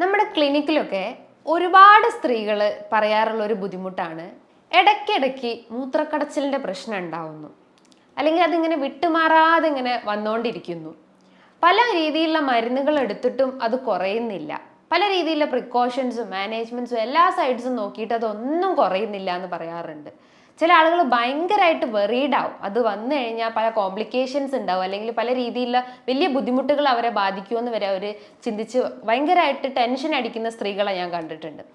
നമ്മുടെ ക്ലിനിക്കിലൊക്കെ ഒരുപാട് സ്ത്രീകൾ പറയാറുള്ള ഒരു ബുദ്ധിമുട്ടാണ് ഇടയ്ക്കിടയ്ക്ക് മൂത്രക്കടച്ചിലിൻ്റെ പ്രശ്നം ഉണ്ടാവുന്നു, അല്ലെങ്കിൽ അതിങ്ങനെ വിട്ടുമാറാതെ ഇങ്ങനെ വന്നുകൊണ്ടിരിക്കുന്നു. പല രീതിയിലുള്ള മരുന്നുകൾ എടുത്തിട്ടും അത് കുറയുന്നില്ല. പല രീതിയിലുള്ള പ്രിക്കോഷൻസും മാനേജ്മെൻറ്റ്സും എല്ലാ സൈഡ്സും നോക്കിയിട്ട് അതൊന്നും കുറയുന്നില്ല എന്ന് പറയാറുണ്ട്. ചില ആളുകൾ ഭയങ്കരമായിട്ട് വെറീഡ് ആവും. അത് വന്നു കഴിഞ്ഞാൽ പല കോംപ്ലിക്കേഷൻസ് ഉണ്ടാവും, അല്ലെങ്കിൽ പല രീതിയിലുള്ള വലിയ ബുദ്ധിമുട്ടുകൾ അവരെ ബാധിക്കുമെന്ന് വരെ അവർ ചിന്തിച്ച് ഭയങ്കരമായിട്ട് ടെൻഷൻ അടിക്കുന്ന സ്ത്രീകളെ ഞാൻ കണ്ടിട്ടുണ്ട്.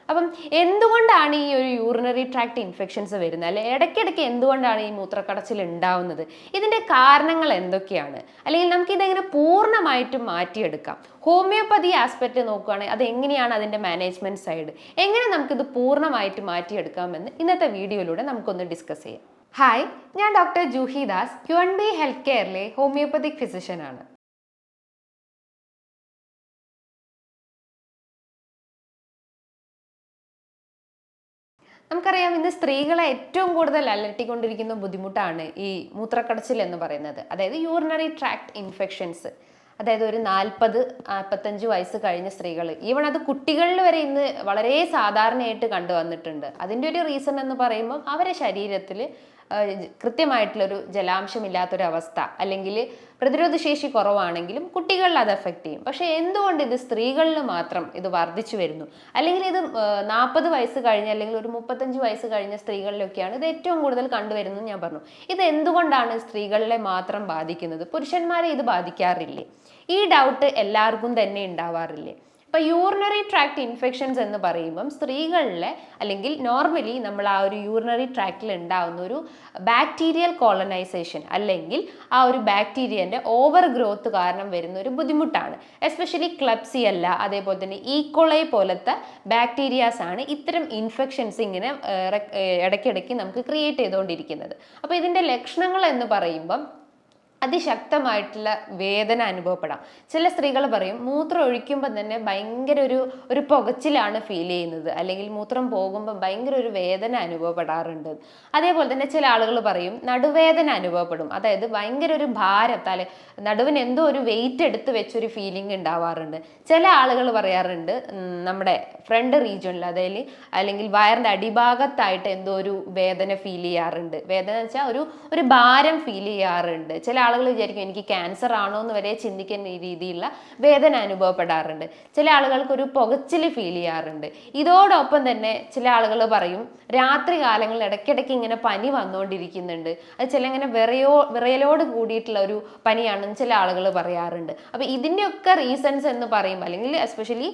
അപ്പം എന്തുകൊണ്ടാണ് ഈ ഒരു യൂറിനറി ട്രാക്ട് ഇൻഫെക്ഷൻസ് വരുന്നത്, അല്ലെ ഇടയ്ക്കിടയ്ക്ക് എന്തുകൊണ്ടാണ് ഈ മൂത്രക്കടച്ചിൽ ഉണ്ടാവുന്നത്? ഇതിൻ്റെ കാരണങ്ങൾ എന്തൊക്കെയാണ്, അല്ലെങ്കിൽ നമുക്ക് ഇതെങ്ങനെ പൂർണ്ണമായിട്ടും മാറ്റിയെടുക്കാം? ഹോമിയോപ്പതി ആസ്പെക്ട് നോക്കുകയാണെങ്കിൽ അത് എങ്ങനെയാണ് അതിൻ്റെ മാനേജ്മെൻറ്റ് സൈഡ്, എങ്ങനെ നമുക്കിത് പൂർണ്ണമായിട്ട് മാറ്റിയെടുക്കാമെന്ന് ഇന്നത്തെ വീഡിയോയിലൂടെ നമുക്കൊന്ന് ഡിസ്കസ് ചെയ്യാം. ഹായ്, ഞാൻ doctor Juhi Das, QNB health കെയറിലെ ഹോമിയോപ്പതിക് ഫിസിഷ്യനാണ്. നമുക്കറിയാം, ഇന്ന് സ്ത്രീകളെ ഏറ്റവും കൂടുതൽ അലട്ടിക്കൊണ്ടിരിക്കുന്ന ബുദ്ധിമുട്ടാണ് ഈ മൂത്രക്കടച്ചിൽ എന്ന് പറയുന്നത്. അതായത് യൂറിനറി ട്രാക്ട് ഇൻഫെക്ഷൻസ്. അതായത് ഒരു 40-45 വയസ്സ് കഴിഞ്ഞ സ്ത്രീകൾ, ഈവൺ അത് കുട്ടികളിൽ വരെ ഇന്ന് വളരെ സാധാരണയായിട്ട് കണ്ടുവന്നിട്ടുണ്ട്. അതിൻ്റെ ഒരു റീസൺ എന്ന് പറയുമ്പോൾ അവരുടെ ശരീരത്തിൽ കൃത്യമായിട്ടുള്ളൊരു ജലാംശമില്ലാത്തൊരവസ്ഥ, അല്ലെങ്കിൽ പ്രതിരോധശേഷി കുറവാണെങ്കിലും കുട്ടികളിൽ അത് എഫക്റ്റ് ചെയ്യും. പക്ഷേ എന്തുകൊണ്ട് ഇത് സ്ത്രീകളിൽ മാത്രം ഇത് വർദ്ധിച്ചു വരുന്നു, അല്ലെങ്കിൽ ഇത് 40 വയസ്സ് കഴിഞ്ഞ അല്ലെങ്കിൽ ഒരു 35 വയസ്സ് കഴിഞ്ഞ സ്ത്രീകളിലൊക്കെയാണ് ഇത് ഏറ്റവും കൂടുതൽ കണ്ടുവരുന്നത് ഞാൻ പറഞ്ഞു. ഇത് എന്തുകൊണ്ടാണ് സ്ത്രീകളിലെ മാത്രം ബാധിക്കുന്നത്, പുരുഷന്മാരെ ഇത് ബാധിക്കാറില്ലേ? ഈ ഡൗട്ട് എല്ലാവർക്കും തന്നെ ഉണ്ടാവാറില്ലേ? ഇപ്പോൾ യൂറിനറി ട്രാക്ട് ഇൻഫെക്ഷൻസ് എന്ന് പറയുമ്പം സ്ത്രീകളിലെ, അല്ലെങ്കിൽ നോർമലി നമ്മൾ ആ ഒരു യൂറിനറി ട്രാക്റ്റിൽ ഉണ്ടാകുന്ന ഒരു ബാക്ടീരിയൽ കോളനൈസേഷൻ, അല്ലെങ്കിൽ ആ ഒരു ബാക്ടീരിയൻ്റെ ഓവർ ഗ്രോത്ത് കാരണം വരുന്ന ഒരു ബുദ്ധിമുട്ടാണ്. എസ്പെഷ്യലി ക്ലബ്സിയല്ല, അതേപോലെ തന്നെ ഈക്കോളൈ പോലത്തെ ബാക്ടീരിയാസ് ആണ് ഇത്തരം ഇൻഫെക്ഷൻസ് ഇങ്ങനെ ഇടയ്ക്കിടയ്ക്ക് നമുക്ക് ക്രിയേറ്റ് ചെയ്തുകൊണ്ടിരിക്കുന്നത്. അപ്പോൾ ഇതിൻ്റെ ലക്ഷണങ്ങൾ എന്ന് പറയുമ്പം അതിശക്തമായിട്ടുള്ള വേദന അനുഭവപ്പെടാം. ചില സ്ത്രീകൾ പറയും മൂത്രം ഒഴിക്കുമ്പോൾ തന്നെ ഭയങ്കര ഒരു പുകച്ചിലാണ് ഫീൽ ചെയ്യുന്നത്, അല്ലെങ്കിൽ മൂത്രം പോകുമ്പോൾ ഭയങ്കര ഒരു വേദന അനുഭവപ്പെടാറുണ്ട്. അതേപോലെ തന്നെ ചില ആളുകൾ പറയും നടുവേദന അനുഭവപ്പെടും. അതായത് ഭയങ്കര ഒരു ഭാരം, നടുവിന് എന്തോ ഒരു വെയിറ്റ് എടുത്ത് വെച്ചൊരു ഫീലിംഗ് ഉണ്ടാവാറുണ്ട്. ചില ആളുകൾ പറയാറുണ്ട് നമ്മുടെ ഫ്രണ്ട് റീജിയണിൽ, അല്ലെങ്കിൽ വയറിൻ്റെ അടിഭാഗത്തായിട്ട് എന്തോ ഒരു വേദന ഫീൽ ചെയ്യാറുണ്ട്. വേദന എന്ന് വെച്ചാൽ ഒരു ഭാരം ഫീൽ ചെയ്യാറുണ്ട്. ചില ആളുകൾ വിചാരിക്കും എനിക്ക് ക്യാൻസർ ആണോ എന്ന് വരെ ചിന്തിക്കുന്ന രീതിയിലുള്ള വേദന അനുഭവപ്പെടാറുണ്ട്. ചില ആളുകൾക്ക് ഒരു പുകച്ചിൽ ഫീൽ ചെയ്യാറുണ്ട്. ഇതോടൊപ്പം തന്നെ ചില ആളുകൾ പറയും രാത്രി കാലങ്ങളിൽ ഇടയ്ക്കിടയ്ക്ക് ഇങ്ങനെ പനി വന്നുകൊണ്ടിരിക്കുന്നുണ്ട്. അത് ചില ഇങ്ങനെ വിറയലോട് കൂടിയിട്ടുള്ള ഒരു പനിയാണെന്ന് ചില ആളുകൾ പറയാറുണ്ട്. അപ്പോൾ ഇതിൻ്റെയൊക്കെ റീസൺസ് എന്ന് പറയുമ്പോൾ, അല്ലെങ്കിൽ എസ്പെഷ്യലി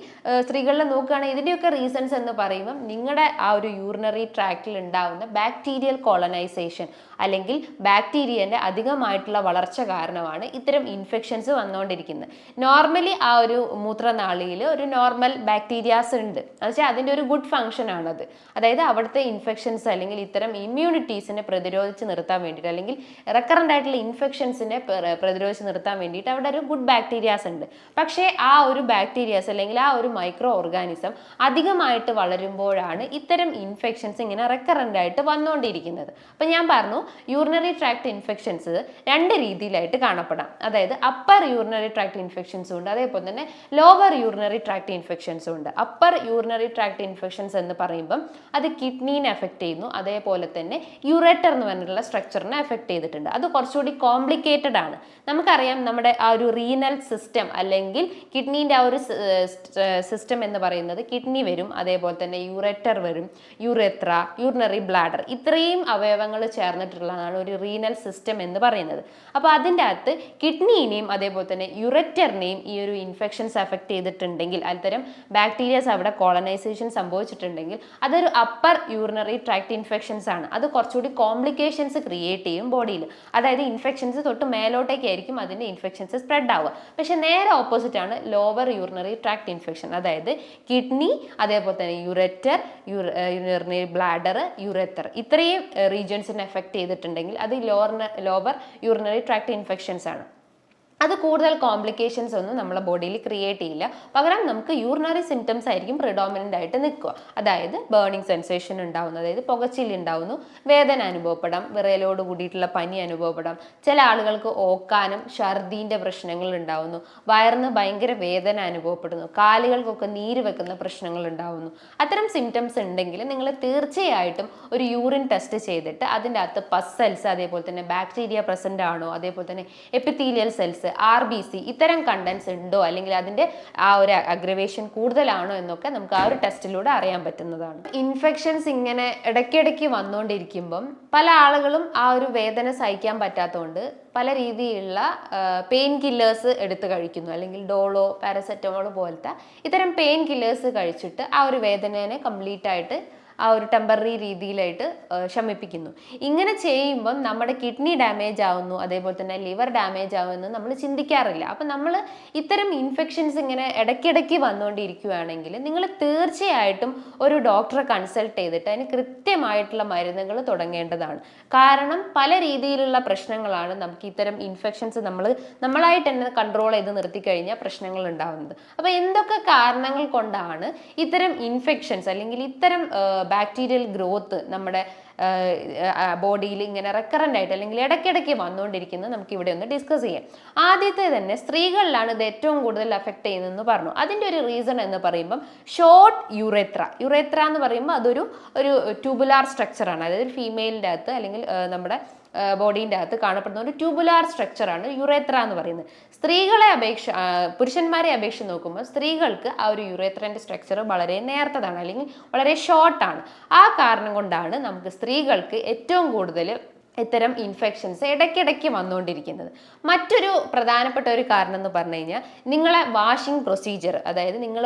സ്ത്രീകളിൽ നോക്കുകയാണെങ്കിൽ ഇതിൻ്റെയൊക്കെ റീസൺസ് എന്ന് പറയുമ്പം നിങ്ങളുടെ ആ ഒരു യൂറിനറി ട്രാക്റ്റിൽ ഉണ്ടാകുന്ന ബാക്ടീരിയൽ കോളനൈസേഷൻ, അല്ലെങ്കിൽ ബാക്ടീരിയൻ്റെ അധികമായിട്ടുള്ള വളർച്ച കാരണമാണ് ഇത്തരം ഇൻഫെക്ഷൻസ് വന്നുകൊണ്ടിരിക്കുന്നത്. നോർമലി ആ ഒരു മൂത്രനാളിയിൽ ഒരു നോർമൽ ബാക്ടീരിയാസ് ഉണ്ട്, എന്നുവെച്ചാൽ അതിൻ്റെ ഒരു ഗുഡ് ഫങ്ഷൻ ആണത്. അതായത് അവിടുത്തെ ഇൻഫെക്ഷൻസ് അല്ലെങ്കിൽ ഇത്തരം ഇമ്മ്യൂണിറ്റീസിനെ പ്രതിരോധിച്ച് നിർത്താൻ വേണ്ടിയിട്ട്, അല്ലെങ്കിൽ റെക്കറൻ്റ് ആയിട്ടുള്ള ഇൻഫെക്ഷൻസിനെ പ്രതിരോധിച്ച് നിർത്താൻ വേണ്ടിയിട്ട് അവിടെ ഒരു ഗുഡ് ബാക്ടീരിയാസ് ഉണ്ട്. പക്ഷേ ആ ഒരു ബാക്ടീരിയാസ്, അല്ലെങ്കിൽ ആ ഒരു മൈക്രോ ഓർഗാനിസം അധികമായിട്ട് വളരുമ്പോഴാണ് ഇത്തരം ഇൻഫെക്ഷൻസ് ഇങ്ങനെ റെക്കറൻ്റ് ആയിട്ട് വന്നുകൊണ്ടിരിക്കുന്നത്. അപ്പം ഞാൻ പറഞ്ഞു യൂറിനറി ട്രാക്ട് ഇൻഫെക്ഷൻസ് രണ്ട് രീതിയിലായിട്ട് കാണപ്പെടാം. അതായത് അപ്പർ യൂറിനറി ട്രാക്ട് ഇൻഫെക്ഷൻസും ഉണ്ട്, അതേപോലെ തന്നെ ലോവർ യൂറിനറി ട്രാക്ട് ഇൻഫെക്ഷൻസും ഉണ്ട്. അപ്പർ യൂറിനറി ട്രാക്ട് ഇൻഫെക്ഷൻസ് എന്ന് പറയുമ്പം അത് കിഡ്നീനെ എഫക്ട് ചെയ്യുന്നു, അതേപോലെ തന്നെ യുറേറ്റർ എന്ന് പറഞ്ഞിട്ടുള്ള സ്ട്രക്ചറിനെ എഫക്ട് ചെയ്തിട്ടുണ്ട്. അത് കുറച്ചുകൂടി കോംപ്ലിക്കേറ്റഡ് ആണ്. നമുക്കറിയാം നമ്മുടെ ആ ഒരു റീനൽ സിസ്റ്റം, അല്ലെങ്കിൽ കിഡ്നീൻ്റെ ആ ഒരു സിസ്റ്റം എന്ന് പറയുന്നത് കിഡ്നി വരും, അതേപോലെ തന്നെ യുറേറ്റർ വരും, യുറേത്ര, യൂറിനറി ബ്ലാഡർ, ഇത്രയും അവയവങ്ങൾ ചേർന്നിട്ടുള്ളതാണ് ഒരു റീനൽ സിസ്റ്റം എന്ന് പറയുന്നത്. അപ്പോൾ അതിൻ്റെ അകത്ത് കിഡ്നീനെയും അതേപോലെ തന്നെ യുറേറ്ററിനെയും ഈ ഒരു ഇൻഫെക്ഷൻസ് എഫക്ട് ചെയ്തിട്ടുണ്ടെങ്കിൽ, അത്തരം ബാക്ടീരിയാസ് അവിടെ കോളനൈസേഷൻ സംഭവിച്ചിട്ടുണ്ടെങ്കിൽ അതൊരു അപ്പർ യൂറിനറി ട്രാക്ട് ഇൻഫെക്ഷൻസ് ആണ്. അത് കുറച്ചുകൂടി കോംപ്ലിക്കേഷൻസ് ക്രിയേറ്റ് ചെയ്യും ബോഡിയിൽ. അതായത് ഇൻഫെക്ഷൻസ് തൊട്ട് മേലോട്ടേക്കായിരിക്കും അതിൻ്റെ ഇൻഫെക്ഷൻസ് സ്പ്രെഡ് ആവുക. പക്ഷെ നേരെ ഓപ്പോസിറ്റ് ആണ് ലോവർ യൂറിനറി ട്രാക്ട് ഇൻഫെക്ഷൻ. അതായത് കിഡ്നി, അതേപോലെ തന്നെ യുറേറ്റർ, യൂറിനറി ബ്ലാഡർ, യുറേറ്റർ, ഇത്രയും റീജിയൻസിനെ എഫക്ട് ചെയ്തിട്ടുണ്ടെങ്കിൽ അത് ലോവർ യൂറിനറി ട്രാക്ട് ഇൻഫെക്ഷൻസ് ആണ്. അത് കൂടുതൽ കോംപ്ലിക്കേഷൻസ് ഒന്നും നമ്മളെ ബോഡിയിൽ ക്രിയേറ്റ് ചെയ്യില്ല. പകരം നമുക്ക് യൂറിനറി സിംറ്റംസ് ആയിരിക്കും പ്രിഡോമിനൻ്റ് ആയിട്ട് നിൽക്കുക. അതായത് ബേണിംഗ് സെൻസേഷൻ ഉണ്ടാവുന്നു, അതായത് പുകച്ചിൽ ഉണ്ടാവുന്നു, വേദന അനുഭവപ്പെടാം, വിറയലോട് കൂടിയിട്ടുള്ള പനി അനുഭവപ്പെടാം, ചില ആളുകൾക്ക് ഓക്കാനം ഛർദീൻ്റെ പ്രശ്നങ്ങൾ ഉണ്ടാവുന്നു, വയറിന് ഭയങ്കര വേദന അനുഭവപ്പെടുന്നു, കാലുകൾക്കൊക്കെ നീര് വെക്കുന്ന പ്രശ്നങ്ങൾ ഉണ്ടാവുന്നു. അത്തരം സിംറ്റംസ് ഉണ്ടെങ്കിൽ നിങ്ങൾ തീർച്ചയായിട്ടും ഒരു യൂറിൻ ടെസ്റ്റ് ചെയ്തിട്ട് അതിൻ്റെ അകത്ത് പസ് സെൽസ്, അതേപോലെ തന്നെ ബാക്ടീരിയ പ്രസൻ്റ് ആണോ, അതേപോലെ തന്നെ എപ്പിത്തീലിയൽ സെൽസ്, RBC ഇത്തരം കണ്ടൻസ് ഉണ്ടോ, അല്ലെങ്കിൽ അതിൻ്റെ ആ ഒരു അഗ്രവേഷൻ കൂടുതലാണോ എന്നൊക്കെ നമുക്ക് ആ ഒരു ടെസ്റ്റിലൂടെ അറിയാൻ പറ്റുന്നതാണ്. ഇൻഫെക്ഷൻസ് ഇങ്ങനെ ഇടയ്ക്കിടയ്ക്ക് വന്നുകൊണ്ടിരിക്കുമ്പം പല ആളുകളും ആ ഒരു വേദന സഹിക്കാൻ പറ്റാത്തതുകൊണ്ട് പല രീതിയിലുള്ള പെയിൻ കില്ലേഴ്സ് എടുത്ത് കഴിക്കുന്നു, അല്ലെങ്കിൽ ഡോളോ, പാരസെറ്റമോൾ പോലത്തെ ഇത്തരം പെയിൻ കില്ലേഴ്സ് കഴിച്ചിട്ട് ആ ഒരു വേദനയെ കംപ്ലീറ്റ് ആയിട്ട് ആ ഒരു ടെമ്പററി രീതിയിലായിട്ട് ശമിപ്പിക്കുന്നു. ഇങ്ങനെ ചെയ്യുമ്പം നമ്മുടെ കിഡ്നി ഡാമേജ് ആവുന്നു, അതേപോലെ തന്നെ ലിവർ ഡാമേജ് ആവുമെന്ന് നമ്മൾ ചിന്തിക്കാറില്ല. അപ്പം നമ്മൾ ഇത്തരം ഇൻഫെക്ഷൻസ് ഇങ്ങനെ ഇടയ്ക്കിടയ്ക്ക് വന്നുകൊണ്ടിരിക്കുകയാണെങ്കിൽ നിങ്ങൾ തീർച്ചയായിട്ടും ഒരു ഡോക്ടറെ കൺസൾട്ട് ചെയ്തിട്ട് അതിന് കൃത്യമായിട്ടുള്ള മരുന്നുകൾ തുടങ്ങേണ്ടതാണ്. കാരണം പല രീതിയിലുള്ള പ്രശ്നങ്ങളാണ് നമുക്ക് ഇത്തരം ഇൻഫെക്ഷൻസ് നമ്മളായിട്ട് തന്നെ കൺട്രോൾ ചെയ്ത് നിർത്തിക്കഴിഞ്ഞാൽ പ്രശ്നങ്ങൾ ഉണ്ടാവുന്നത്. അപ്പോൾ എന്തൊക്കെ കാരണങ്ങൾ കൊണ്ടാണ് ഇത്തരം ഇൻഫെക്ഷൻസ് അല്ലെങ്കിൽ ഇത്തരം ബാക്ടീരിയൽ ഗ്രോത്ത് നമ്മുടെ ബോഡിയിൽ ഇങ്ങനെ റെക്കറൻ്റ് ആയിട്ട് അല്ലെങ്കിൽ ഇടയ്ക്കിടയ്ക്ക് വന്നുകൊണ്ടിരിക്കുന്നത് നമുക്ക് ഇവിടെ ഒന്ന് ഡിസ്കസ് ചെയ്യാം. ആദ്യത്തെ തന്നെ സ്ത്രീകളിലാണ് ഇത് ഏറ്റവും കൂടുതൽ അഫക്റ്റ് ചെയ്യുന്നതെന്ന് പറഞ്ഞു. അതിൻ്റെ ഒരു റീസൺ എന്ന് പറയുമ്പം ഷോർട്ട് യുറേത്ര എന്ന് പറയുമ്പോൾ അതൊരു ട്യൂബുലാർ സ്ട്രക്ചറാണ്. അതായത് ഫീമെയിലിൻ്റെ അകത്ത് അല്ലെങ്കിൽ നമ്മുടെ ബോഡീൻ്റെ അകത്ത് കാണപ്പെടുന്ന ഒരു ട്യൂബുലാർ സ്ട്രക്ചറാണ് യുറേത്ര എന്ന് പറയുന്നത്. പുരുഷന്മാരെ അപേക്ഷിച്ച് നോക്കുമ്പോൾ സ്ത്രീകൾക്ക് ആ ഒരു യുറേത്രൻ്റെ സ്ട്രക്ചർ വളരെ നേർത്തതാണ് അല്ലെങ്കിൽ വളരെ ഷോർട്ടാണ്. ആ കാരണം കൊണ്ടാണ് നമുക്ക് സ്ത്രീകൾക്ക് ഏറ്റവും കൂടുതൽ ഇത്തരം ഇൻഫെക്ഷൻസ് ഇടയ്ക്കിടയ്ക്ക് വന്നുകൊണ്ടിരിക്കുന്നത്. മറ്റൊരു പ്രധാനപ്പെട്ട ഒരു കാരണം എന്ന് പറഞ്ഞു കഴിഞ്ഞാൽ നിങ്ങളെ വാഷിംഗ് പ്രൊസീജിയർ, അതായത് നിങ്ങൾ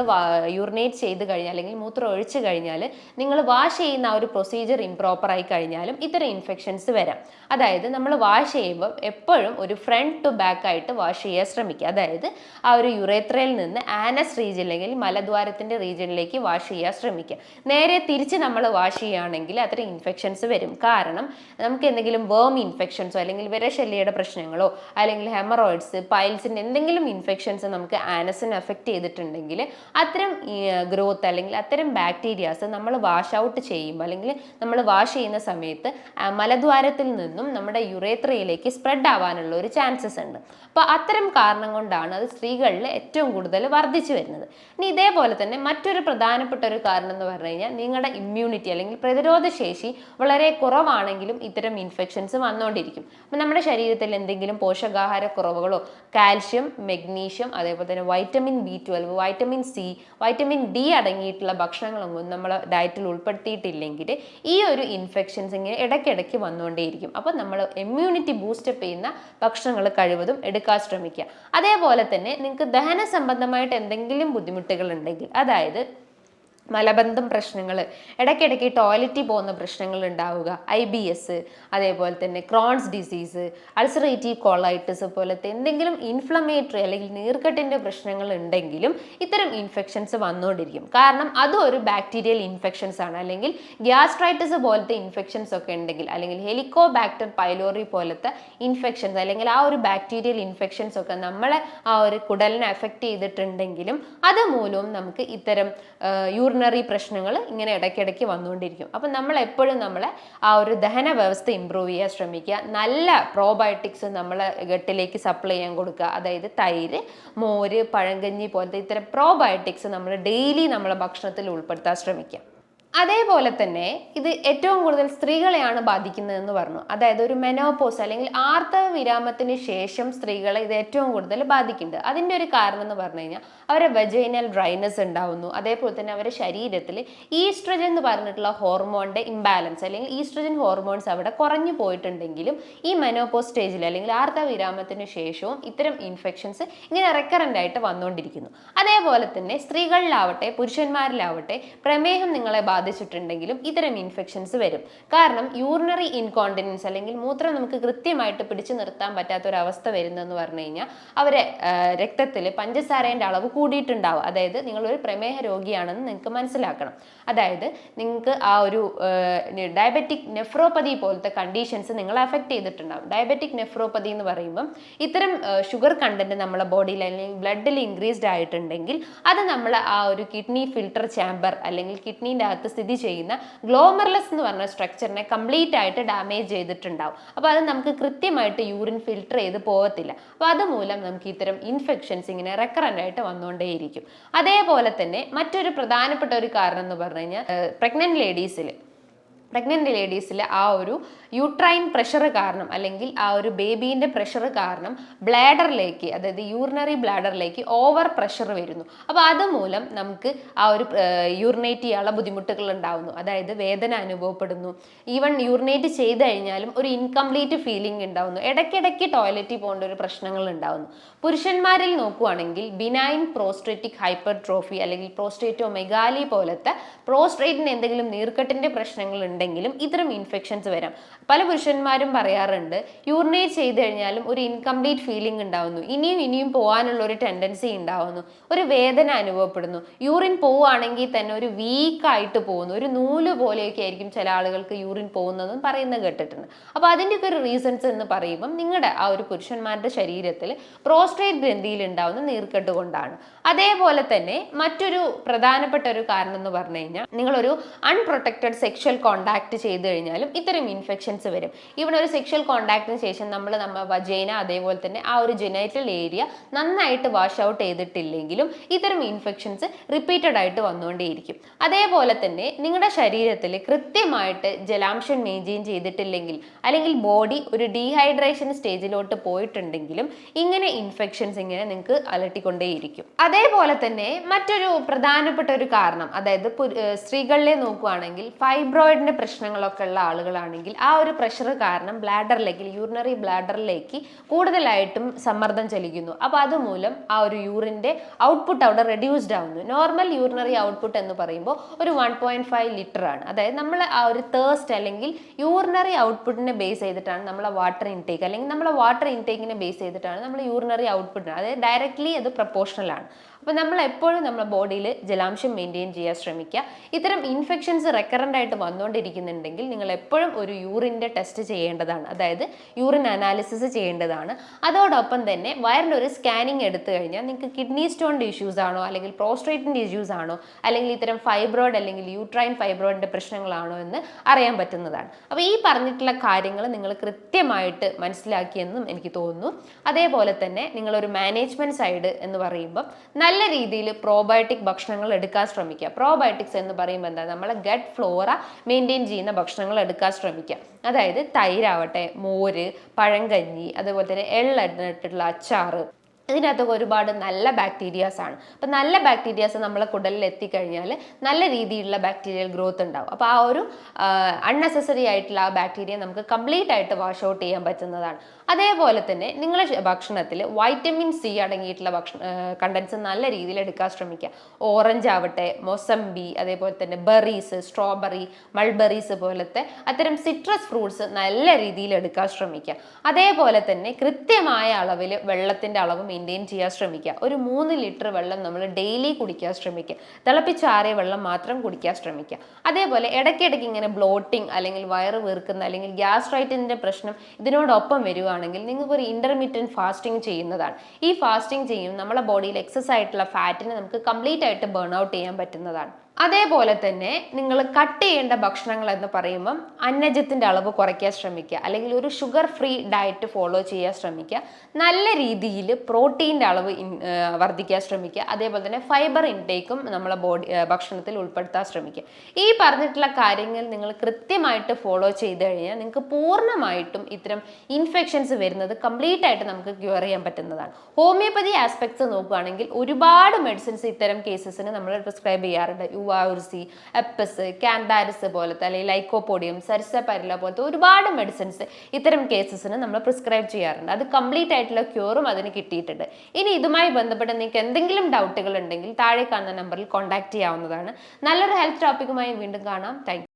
യൂറിനേറ്റ് ചെയ്ത് കഴിഞ്ഞാൽ അല്ലെങ്കിൽ മൂത്രം ഒഴിച്ചു കഴിഞ്ഞാൽ നിങ്ങൾ വാഷ് ചെയ്യുന്ന ആ ഒരു പ്രൊസീജിയർ ഇംപ്രോപ്പറായി കഴിഞ്ഞാലും ഇത്തരം ഇൻഫെക്ഷൻസ് വരാം. അതായത് നമ്മൾ വാഷ് ചെയ്യുമ്പോൾ എപ്പോഴും ഒരു ഫ്രണ്ട് ടു ബാക്ക് ആയിട്ട് വാഷ് ചെയ്യാൻ ശ്രമിക്കുക. അതായത് ആ ഒരു യുറേത്രയിൽ നിന്ന് ആനസ് റീജിയൻ അല്ലെങ്കിൽ മലദ്വാരത്തിൻ്റെ റീജിയനിലേക്ക് വാഷ് ചെയ്യാൻ ശ്രമിക്കുക. നേരെ തിരിച്ച് നമ്മൾ വാഷ് ചെയ്യുകയാണെങ്കിൽ അത്തരം ഇൻഫെക്ഷൻസ് വരും. കാരണം നമുക്ക് എന്തെങ്കിലും വേം ഇൻഫെക്ഷൻസോ അല്ലെങ്കിൽ വിരശല്യയുടെ പ്രശ്നങ്ങളോ അല്ലെങ്കിൽ ഹെമറോയിഡ്സ്, പൈൽസിൻ്റെ എന്തെങ്കിലും ഇൻഫെക്ഷൻസ് നമുക്ക് ആനസിനെ അഫക്റ്റ് ചെയ്തിട്ടുണ്ടെങ്കിൽ അത്തരം ഗ്രോത്ത് അല്ലെങ്കിൽ അത്തരം ബാക്ടീരിയാസ് നമ്മൾ വാഷ് ഔട്ട് ചെയ്യുമ്പോൾ അല്ലെങ്കിൽ നമ്മൾ വാഷ് ചെയ്യുന്ന സമയത്ത് മലദ്വാരത്തിൽ നിന്നും നമ്മുടെ യുറേത്രയിലേക്ക് സ്പ്രെഡ് ആവാനുള്ള ഒരു ചാൻസസ് ഉണ്ട്. അപ്പോൾ അത്തരം കാരണം കൊണ്ടാണ് അത് സ്ത്രീകളിൽ ഏറ്റവും കൂടുതൽ വർദ്ധിച്ചു വരുന്നത്. ഇനി ഇതേപോലെ തന്നെ മറ്റൊരു പ്രധാനപ്പെട്ട ഒരു കാരണം എന്ന് പറഞ്ഞു കഴിഞ്ഞാൽ നിങ്ങളുടെ ഇമ്മ്യൂണിറ്റി അല്ലെങ്കിൽ പ്രതിരോധ ശേഷി വളരെ കുറവാണെങ്കിലും ഇത്തരം ഇൻഫെക്ഷൻസ് വന്നുകൊണ്ടിരിക്കും. അപ്പം നമ്മുടെ ശരീരത്തിൽ എന്തെങ്കിലും പോഷകാഹാര കുറവുകളോ കാൽഷ്യം, മെഗ്നീഷ്യം, അതേപോലെ തന്നെ vitamin B12, vitamin C, vitamin D അടങ്ങിയിട്ടുള്ള ഭക്ഷണങ്ങളൊന്നും നമ്മൾ ഡയറ്റിൽ ഉൾപ്പെടുത്തിയിട്ടില്ലെങ്കിൽ ഈ ഒരു ഇൻഫെക്ഷൻസ് ഇങ്ങനെ ഇടയ്ക്കിടയ്ക്ക് വന്നുകൊണ്ടേയിരിക്കും. അപ്പോൾ നമ്മൾ ഇമ്മ്യൂണിറ്റി ബൂസ്റ്റപ്പ് ചെയ്യുന്ന ഭക്ഷണങ്ങൾ കഴിവതും എടുക്കാൻ ശ്രമിക്കുക. അതേപോലെ തന്നെ നിങ്ങൾക്ക് ദഹന സംബന്ധമായിട്ട് എന്തെങ്കിലും ബുദ്ധിമുട്ടുകൾ ഉണ്ടെങ്കിൽ, അതായത് മലബന്ധം പ്രശ്നങ്ങൾ, ഇടയ്ക്കിടയ്ക്ക് ടോയ്ലറ്റിൽ പോകുന്ന പ്രശ്നങ്ങൾ ഉണ്ടാവുക, IBS, അതേപോലെ തന്നെ ക്രോൺസ് ഡിസീസ്, അൾസറേറ്റീവ് കോളൈറ്റിസ് പോലത്തെ എന്തെങ്കിലും ഇൻഫ്ലമേറ്ററി അല്ലെങ്കിൽ നീർക്കെട്ടിൻ്റെ പ്രശ്നങ്ങൾ ഉണ്ടെങ്കിലും ഇത്തരം ഇൻഫെക്ഷൻസ് വന്നുകൊണ്ടിരിക്കും. കാരണം അതും ഒരു ബാക്ടീരിയൽ ഇൻഫെക്ഷൻസ് ആണ്. അല്ലെങ്കിൽ ഗ്യാസ്ട്രൈറ്റിസ് പോലത്തെ ഇൻഫെക്ഷൻസ് ഒക്കെ ഉണ്ടെങ്കിൽ, അല്ലെങ്കിൽ ഹെലിക്കോബാക്ടർ പൈലോറി പോലത്തെ ഇൻഫെക്ഷൻസ് അല്ലെങ്കിൽ ആ ഒരു ബാക്ടീരിയൽ ഇൻഫെക്ഷൻസ് ഒക്കെ നമ്മളെ ആ ഒരു കുടലിനെ എഫക്റ്റ് ചെയ്തിട്ടുണ്ടെങ്കിലും അതുമൂലവും നമുക്ക് ഇത്തരം യൂറിനറി പ്രശ്നങ്ങൾ ഇങ്ങനെ ഇടയ്ക്കിടയ്ക്ക് വന്നുകൊണ്ടിരിക്കും. അപ്പം നമ്മൾ എപ്പോഴും നമ്മളെ ആ ഒരു ദഹന വ്യവസ്ഥ ഇമ്പ്രൂവ് ചെയ്യാൻ ശ്രമിക്കുക. നല്ല പ്രോബയോട്ടിക്സ് നമ്മളെ ഗട്ടിലേക്ക് സപ്ലൈ ചെയ്യാൻ കൊടുക്കുക. അതായത് തൈര്, മോര്, പഴങ്കഞ്ഞി പോലത്തെ ഇത്തരം പ്രോബയോട്ടിക്സ് നമ്മൾ ഡെയിലി നമ്മളെ ഭക്ഷണത്തിൽ ഉൾപ്പെടുത്താൻ ശ്രമിക്കുക. അതേപോലെ തന്നെ ഇത് ഏറ്റവും കൂടുതൽ സ്ത്രീകളെയാണ് ബാധിക്കുന്നതെന്ന് പറഞ്ഞു. അതായത് ഒരു മെനോപോസ് അല്ലെങ്കിൽ ആർത്തവ വിരാമത്തിന് ശേഷം സ്ത്രീകളെ ഇത് ഏറ്റവും കൂടുതൽ ബാധിക്കുന്നുണ്ട്. അതിൻ്റെ ഒരു കാരണം എന്ന് പറഞ്ഞു കഴിഞ്ഞാൽ അവരെ വെജൈനൽ ഡ്രൈനസ് ഉണ്ടാവുന്നു. അതേപോലെ തന്നെ അവരുടെ ശരീരത്തിൽ ഈസ്ട്രജൻ എന്ന് പറഞ്ഞിട്ടുള്ള ഹോർമോണിൻ്റെ ഇംബാലൻസ് അല്ലെങ്കിൽ ഈസ്ട്രജൻ ഹോർമോൺസ് അവിടെ കുറഞ്ഞു പോയിട്ടുണ്ടെങ്കിലും ഈ മെനോപോസ് സ്റ്റേജിൽ അല്ലെങ്കിൽ ആർത്തവ വിരാമത്തിന് ശേഷവും ഇത്തരം ഇൻഫെക്ഷൻസ് ഇങ്ങനെ റെക്കറൻ്റ് ആയിട്ട് വന്നുകൊണ്ടിരിക്കുന്നു. അതേപോലെ തന്നെ സ്ത്രീകളിലാവട്ടെ പുരുഷന്മാരിലാവട്ടെ പ്രമേഹം നിങ്ങളെ ബാധിച്ചിട്ടുണ്ടെങ്കിലും ഇത്തരം ഇൻഫെക്ഷൻസ് വരും. കാരണം യൂറിനറി ഇൻകോണ്ടിനൻസ് അല്ലെങ്കിൽ മൂത്രം നമുക്ക് കൃത്യമായിട്ട് പിടിച്ചു നിർത്താൻ പറ്റാത്ത ഒരു അവസ്ഥ വരുന്നെന്ന് പറഞ്ഞു കഴിഞ്ഞാൽ അവരെ രക്തത്തിൽ പഞ്ചസാരേൻ്റെ അളവ് കൂടിയിട്ടുണ്ടാവും. അതായത് നിങ്ങളൊരു പ്രമേഹ രോഗിയാണെന്ന് നിങ്ങൾക്ക് മനസ്സിലാക്കണം. അതായത് നിങ്ങൾക്ക് ആ ഒരു ഡയബറ്റിക് നെഫ്രോപ്പതി പോലത്തെ കണ്ടീഷൻസ് നിങ്ങളെ അഫക്റ്റ് ചെയ്തിട്ടുണ്ടാവും. ഡയബറ്റിക് നെഫ്രോപ്പതി എന്ന് പറയുമ്പം ഇത്തരം ഷുഗർ കണ്ടന്റ് നമ്മളെ ബോഡിയിൽ അല്ലെങ്കിൽ ബ്ലഡിൽ ഇൻക്രീസ്ഡ് ആയിട്ടുണ്ടെങ്കിൽ അത് നമ്മൾ ആ ഒരു കിഡ്നി ഫിൽട്ടർ ചാമ്പർ അല്ലെങ്കിൽ കിഡ്നീൻ്റെ അകത്ത് സ്ഥിതി ചെയ്യുന്ന ഗ്ലോമർലസ് എന്ന് പറഞ്ഞ സ്ട്രക്ചറിനെ കംപ്ലീറ്റ് ആയിട്ട് ഡാമേജ് ചെയ്തിട്ടുണ്ടാവും. അപ്പോൾ അത് നമുക്ക് കൃത്യമായിട്ട് യൂറിൻ ഫിൽട്ടർ ചെയ്ത് പോകത്തില്ല. അപ്പോൾ അതുമൂലം നമുക്ക് ഇത്തരം ഇൻഫെക്ഷൻസ് ഇങ്ങനെ റെക്കറൻ്റ് ആയിട്ട് വന്നുകൊണ്ടേയിരിക്കും. അതേപോലെ തന്നെ മറ്റൊരു പ്രധാനപ്പെട്ട ഒരു കാരണം എന്ന് പറഞ്ഞു കഴിഞ്ഞാൽ പ്രഗ്നൻ്റ് ലേഡീസിൽ ആ ഒരു യൂട്രൈൻ പ്രഷർ കാരണം അല്ലെങ്കിൽ ആ ഒരു ബേബീൻ്റെ പ്രഷർ കാരണം ബ്ലാഡറിലേക്ക്, അതായത് യൂറിനറി ബ്ലാഡറിലേക്ക് ഓവർ പ്രഷർ വരുന്നു. അപ്പോൾ അതുമൂലം നമുക്ക് ആ ഒരു യൂറിനേറ്റ് ചെയ്യാനുള്ള ബുദ്ധിമുട്ടുകൾ ഉണ്ടാവുന്നു. അതായത് വേദന അനുഭവപ്പെടുന്നു. ഈവൻ യൂറിനേറ്റ് ചെയ്ത് കഴിഞ്ഞാലും ഒരു ഇൻകംപ്ലീറ്റ് ഫീലിംഗ് ഉണ്ടാവുന്നു. ഇടയ്ക്കിടയ്ക്ക് ടോയ്ലറ്റിൽ പോകേണ്ട ഒരു പ്രശ്നങ്ങൾ ഉണ്ടാവുന്നു. പുരുഷന്മാരിൽ നോക്കുവാണെങ്കിൽ ബിനൈൻ പ്രോസ്ട്രേറ്റിക് ഹൈപ്പർട്രോഫി അല്ലെങ്കിൽ പ്രോസ്റ്റേറ്റോമെഗാലി പോലത്തെ പ്രോസ്ട്രേറ്റിന് എന്തെങ്കിലും നീർക്കെട്ടിൻ്റെ പ്രശ്നങ്ങൾ ഉണ്ടെങ്കിലും ഇത്തരം ഇൻഫെക്ഷൻസ് വരാം. പല പുരുഷന്മാരും പറയാറുണ്ട് യൂറിനേറ്റ് ചെയ്ത് കഴിഞ്ഞാലും ഒരു ഇൻകംപ്ലീറ്റ് ഫീലിംഗ് ഉണ്ടാവുന്നു, ഇനിയും പോകാനുള്ള ഒരു ടെൻഡൻസി ഉണ്ടാവുന്നു, ഒരു വേദന അനുഭവപ്പെടുന്നു, യൂറിൻ പോവുകയാണെങ്കിൽ തന്നെ ഒരു വീക്കായിട്ട് പോകുന്നു, ഒരു നൂല് പോലെയൊക്കെ ആയിരിക്കും ചില ആളുകൾക്ക് യൂറിൻ പോകുന്നതെന്ന് പറയുന്നത് കേട്ടിട്ടുണ്ട്. അപ്പോൾ അതിൻ്റെയൊക്കെ ഒരു റീസൺസ് എന്ന് പറയുമ്പം നിങ്ങളുടെ ആ ഒരു പുരുഷന്മാരുടെ ശരീരത്തിൽ പ്രോസ്ട്രേറ്റ് ഗ്രന്ഥിയിൽ ഉണ്ടാവുന്ന നീർക്കെട്ട് കൊണ്ടാണ്. അതേപോലെ തന്നെ മറ്റൊരു പ്രധാനപ്പെട്ട ഒരു കാരണം എന്ന് പറഞ്ഞു കഴിഞ്ഞാൽ നിങ്ങളൊരു അൺപ്രൊട്ടക്റ്റഡ് സെക്ഷൽ കോണ്ടാക്ട് ചെയ്ത് കഴിഞ്ഞാലും ഇത്തരം ഇൻഫെക്ഷൻസ് വരും. ഇവിടെ ഒരു സെക്ഷൽ കോണ്ടാക്റ്റിന് ശേഷം നമ്മൾ വജൈന അതേപോലെ തന്നെ ആ ഒരു ജെനൈറ്റൽ ഏരിയ നന്നായിട്ട് വാഷ് ഔട്ട് ചെയ്തിട്ടില്ലെങ്കിലും ഇത്തരം ഇൻഫെക്ഷൻസ് റിപ്പീറ്റഡ് ആയിട്ട് വന്നുകൊണ്ടേയിരിക്കും. അതേപോലെ തന്നെ നിങ്ങളുടെ ശരീരത്തിൽ കൃത്യമായിട്ട് ജലാംശം മെയിൻറ്റെയിൻ ചെയ്തിട്ടില്ലെങ്കിൽ അല്ലെങ്കിൽ ബോഡി ഒരു ഡീഹൈഡ്രേഷൻ സ്റ്റേജിലോട്ട് പോയിട്ടുണ്ടെങ്കിലും ഇങ്ങനെ ഇൻഫെക്ഷൻസ് ഇങ്ങനെ നിങ്ങൾക്ക് അലട്ടിക്കൊണ്ടേയിരിക്കും. അതേപോലെ തന്നെ മറ്റൊരു പ്രധാനപ്പെട്ട ഒരു കാരണം, അതായത് സ്ത്രീകളിലെ നോക്കുകയാണെങ്കിൽ ഫൈബ്രോയിഡിന്റെ പ്രശ്നങ്ങളൊക്കെ ഉള്ള ആളുകളാണെങ്കിൽ ആ ഒരു പ്രഷർ കാരണം ബ്ലാഡറിലേക്ക്, യൂറിനറി ബ്ലാഡറിലേക്ക് കൂടുതലായിട്ടും സമ്മർദ്ദം ചെലുത്തുന്നു. അപ്പോൾ അതുമൂലം ആ ഒരു യൂറിൻ്റെ ഔട്ട്പുട്ട് അവിടെ റെഡ്യൂസ്ഡ് ആവുന്നു. നോർമൽ യൂറിനറി ഔട്ട്പുട്ട് എന്ന് പറയുമ്പോൾ ഒരു 1.5 ലിറ്റർ ആണ്. അതായത് നമ്മൾ ആ ഒരു തേഴ്സ്റ്റ് അല്ലെങ്കിൽ യൂറിനറി ഔട്ട്പുട്ടിനെ ബേസ് ചെയ്തിട്ടാണ് നമ്മളെ വാട്ടർ ഇൻടേക്ക്, അല്ലെങ്കിൽ നമ്മളെ വാട്ടർ ഇൻടേക്കിനെ ബേസ് ചെയ്തിട്ടാണ് നമ്മൾ യൂറിനറി ഔട്ട്പുട്ട്, അതായത് ഡയറക്റ്റ്ലി അത് പ്രൊപ്പോർഷണൽ ആണ്. അപ്പോൾ നമ്മൾ എപ്പോഴും നമ്മുടെ ബോഡിയിൽ ജലാംശം മെയിൻറ്റെയിൻ ചെയ്യാൻ ശ്രമിക്കുക. ഇത്തരം ഇൻഫെക്ഷൻസ് റെക്കറൻ്റ് ആയിട്ട് വന്നുകൊണ്ടിരിക്കുന്നുണ്ടെങ്കിൽ നിങ്ങൾ എപ്പോഴും ഒരു യൂറിൻ്റെ ടെസ്റ്റ് ചെയ്യേണ്ടതാണ്, അതായത് യൂറിൻ അനാലിസിസ് ചെയ്യേണ്ടതാണ്. അതോടൊപ്പം തന്നെ വയറിൻ്റെ ഒരു സ്കാനിങ് എടുത്തു കഴിഞ്ഞാൽ നിങ്ങൾക്ക് കിഡ്നി സ്റ്റോണിൻ്റെ ഇഷ്യൂസ് ആണോ അല്ലെങ്കിൽ പ്രോസ്ട്രേറ്റിൻ്റെ ഇഷ്യൂസ് ആണോ അല്ലെങ്കിൽ ഇത്തരം ഫൈബ്രോയിഡ് അല്ലെങ്കിൽ യൂട്രൈൻ ഫൈബ്രോയിഡിൻ്റെ പ്രശ്നങ്ങളാണോ എന്ന് അറിയാൻ പറ്റുന്നതാണ്. അപ്പോൾ ഈ പറഞ്ഞിട്ടുള്ള കാര്യങ്ങൾ നിങ്ങൾ കൃത്യമായിട്ട് മനസ്സിലാക്കിയെന്നും എനിക്ക് തോന്നുന്നു. അതേപോലെ തന്നെ നിങ്ങളൊരു മാനേജ്മെൻറ്റ് സൈഡ് എന്ന് പറയുമ്പം നല്ല രീതിയിൽ പ്രോബയോട്ടിക് ഭക്ഷണങ്ങൾ എടുക്കാൻ ശ്രമിക്കുക. പ്രോബയോട്ടിക്സ് എന്ന് പറയുമ്പോൾ എന്താ, നമ്മളെ ഗട്ട് ഫ്ലോറ മെയിൻറ്റെയിൻ ചെയ്യുന്ന ഭക്ഷണങ്ങൾ എടുക്കാൻ ശ്രമിക്കുക. അതായത് തൈരാവട്ടെ, മോര്, പഴങ്കഞ്ഞി, അതേപോലെ തന്നെ എള്ളിട്ടിട്ടുള്ള അച്ചാറ്, ഇതിനകത്തൊക്കെ ഒരുപാട് നല്ല ബാക്ടീരിയാസ് ആണ്. അപ്പം നല്ല ബാക്ടീരിയാസ് നമ്മളെ കുടലിൽ എത്തിക്കഴിഞ്ഞാൽ നല്ല രീതിയിലുള്ള ബാക്ടീരിയൽ ഗ്രോത്ത് ഉണ്ടാവും. അപ്പോൾ ആ ഒരു അൺനെസസറി ആയിട്ടുള്ള ആ ബാക്ടീരിയ നമുക്ക് കംപ്ലീറ്റ് ആയിട്ട് വാഷ് ഔട്ട് ചെയ്യാൻ പറ്റുന്നതാണ്. അതേപോലെ തന്നെ നിങ്ങളുടെ ഭക്ഷണത്തിൽ വൈറ്റമിൻ സി അടങ്ങിയിട്ടുള്ള കണ്ടൻസ് നല്ല രീതിയിൽ എടുക്കാൻ ശ്രമിക്കുക. ഓറഞ്ച് ആവട്ടെ, മൊസംബി, അതേപോലെ തന്നെ ബെറീസ്, സ്ട്രോബെറി, മൾബെറീസ് പോലത്തെ അത്തരം സിട്രസ് ഫ്രൂട്ട്സ് നല്ല രീതിയിൽ എടുക്കാൻ ശ്രമിക്കുക. അതേപോലെ തന്നെ കൃത്യമായ അളവിൽ വെള്ളത്തിൻ്റെ അളവ് മെയിൻറ്റെയിൻ ചെയ്യാൻ ശ്രമിക്കുക. ഒരു 3 ലിറ്റർ വെള്ളം നമ്മൾ ഡെയിലി കുടിക്കാൻ ശ്രമിക്കുക. തിളപ്പിച്ചാറിയ വെള്ളം മാത്രം കുടിക്കാൻ ശ്രമിക്കുക. അതേപോലെ ഇടയ്ക്കിടയ്ക്ക് ഇങ്ങനെ ബ്ലോട്ടിങ് അല്ലെങ്കിൽ വയറ് വീർക്കുന്ന അല്ലെങ്കിൽ ഗ്യാസ്ട്രൈറ്റിൻ്റെ പ്രശ്നം ഇതിനോടൊപ്പം വരികയാണെങ്കിൽ നിങ്ങൾക്ക് ഒരു ഇന്റർമീഡിയറ്റ് ഫാസ്റ്റിംഗ് ചെയ്യുന്നതാണ്. ഈ ഫാസ്റ്റിംഗ് ചെയ്യും നമ്മളെ ബോഡിയിൽ എക്സസ് ആയിട്ടുള്ള ഫാറ്റിനെ നമുക്ക് കംപ്ലീറ്റ് ആയിട്ട് ബേൺ ഔട്ട് ചെയ്യാൻ പറ്റുന്നതാണ്. അതേപോലെ തന്നെ നിങ്ങൾ കട്ട് ചെയ്യേണ്ട ഭക്ഷണങ്ങൾ എന്ന് പറയുമ്പം അന്നജത്തിൻ്റെ അളവ് കുറയ്ക്കാൻ ശ്രമിക്കുക, അല്ലെങ്കിൽ ഒരു ഷുഗർ ഫ്രീ ഡയറ്റ് ഫോളോ ചെയ്യാൻ ശ്രമിക്കുക. നല്ല രീതിയിൽ പ്രോട്ടീൻ്റെ അളവ് വർദ്ധിക്കാൻ ശ്രമിക്കുക. അതേപോലെ തന്നെ ഫൈബർ ഇൻടേക്കും നമ്മളെ ഭക്ഷണത്തിൽ ഉൾപ്പെടുത്താൻ ശ്രമിക്കുക. ഈ പറഞ്ഞിട്ടുള്ള കാര്യങ്ങൾ നിങ്ങൾ കൃത്യമായിട്ട് ഫോളോ ചെയ്ത് കഴിഞ്ഞാൽ നിങ്ങൾക്ക് പൂർണ്ണമായിട്ടും ഇത്തരം ഇൻഫെക്ഷൻസ് വരുന്നത് കംപ്ലീറ്റ് ആയിട്ട് നമുക്ക് ക്യൂർ ചെയ്യാൻ പറ്റുന്നതാണ്. ഹോമിയോപ്പതി ആസ്പെക്ട്സ് നോക്കുകയാണെങ്കിൽ ഒരുപാട് മെഡിസിൻസ് ഇത്തരം കേസസിന് നമ്മൾ പ്രിസ്ക്രൈബ് ചെയ്യാറുണ്ട്. വൗർസി, എപ്പസ്, കാൻഡാരിസ് പോലത്തെ അല്ലെങ്കിൽ ലൈക്കോപോഡിയം, സരിസപരില പോലത്തെ ഒരുപാട് മെഡിസിൻസ് ഇത്തരം കേസസിന് നമ്മൾ പ്രിസ്ക്രൈബ് ചെയ്യാറുണ്ട്. അത് കംപ്ലീറ്റ് ആയിട്ടുള്ള ക്യൂറും അതിന് കിട്ടിയിട്ടുണ്ട്. ഇനി ഇതുമായി ബന്ധപ്പെട്ട് നിങ്ങൾക്ക് എന്തെങ്കിലും ഡൗട്ടുകൾ ഉണ്ടെങ്കിൽ താഴെ കാണുന്ന നമ്പറിൽ കോൺടാക്ട് ചെയ്യാവുന്നതാണ്. നല്ലൊരു ഹെൽത്ത് ടോപ്പിക്കുമായി വീണ്ടും കാണാം. താങ്ക്